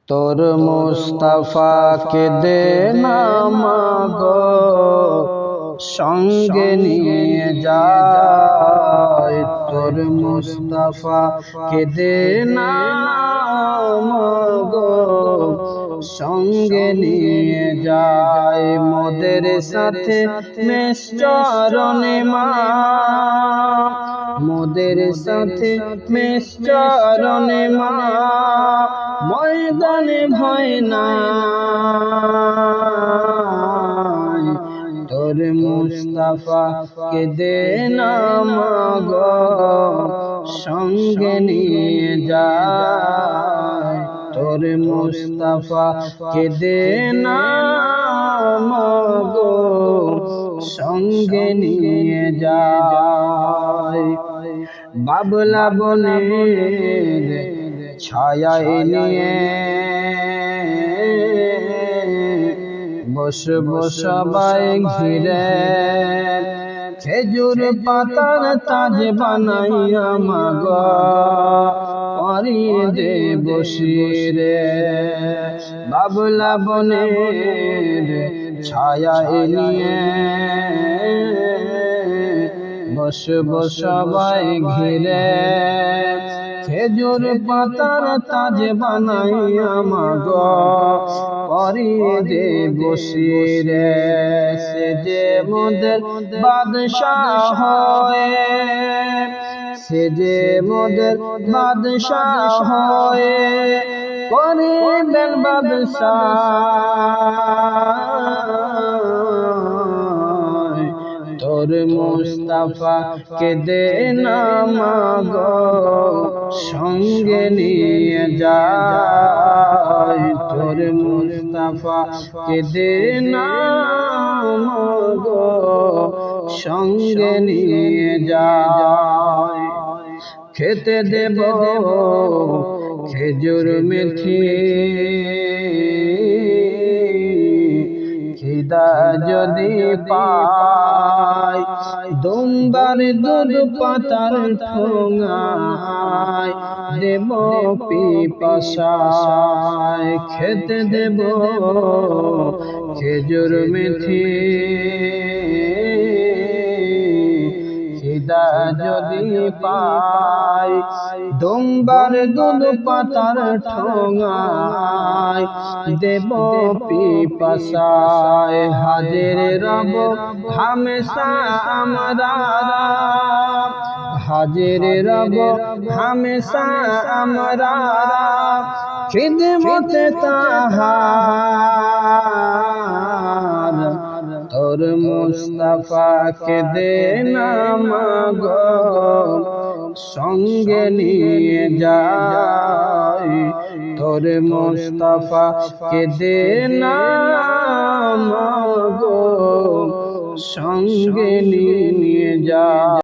তোর মুস্তাফাকে দে না মাগো সঙ্গে নিয়ে যায়। তোর মুস্তাফাকে দে না মাগো সঙ্গে নিয়ে যায়। মোদের সাথে মেষ চরণে মা, মোদের সাথে মেষ চরণে মা, ময়দানে ভয় নাই। তোর মুস্তাফাকে দে না মাগো সঙ্গে নিয়ে যায়। তোর মুস্তাফাকে দে না মাগো সঙ্গে নিয়ে যায়। বাবলা বনের ছায়ায় নিয়ে বসবো সবাই ঘিরে, খেজুর পাতার তাজ বানাইয়া মাগো পরিয়ে দে বসিরে। বাবলা বনের ছায়ায় নিয়ে বসবো সবাই ঘিরে, খেজুর পাতার তাজ বানাইয়া মাগো পরিয়ে দে বসিরে। সে যে মোদের বাদশাহ হয়ে, সে যে মোদের বাদশাহ হয়ে করিবেন বাদশাহ। তোর মুস্তাফাকে দে না মাগো সঙ্গে নিয়ে যায়। তোর মুস্তাফাকে দে না মাগো সঙ্গে নিয়ে যায়। খেতে দেব খেজুর মেথি, খিদা যদি পাই দুম্বার দুধ পাতার ঠোঙায় দেব পিপাসায়। খেতে দেব খেজুর মেথি, খিদা যদি পাই দুম্বার দুধ পাতার ঠোঙায় দেব পিপাসায়। হাজির রব হামেশা আমরা, হাজির রব হামেশা আমরা খিদমতে তাহার। তোর মুস্তাফাকে দে না মাগো সঙ্গে নিয়ে যায়। তোর মুস্তাফাকে দে না মাগো সঙ্গে নিয়ে যায়।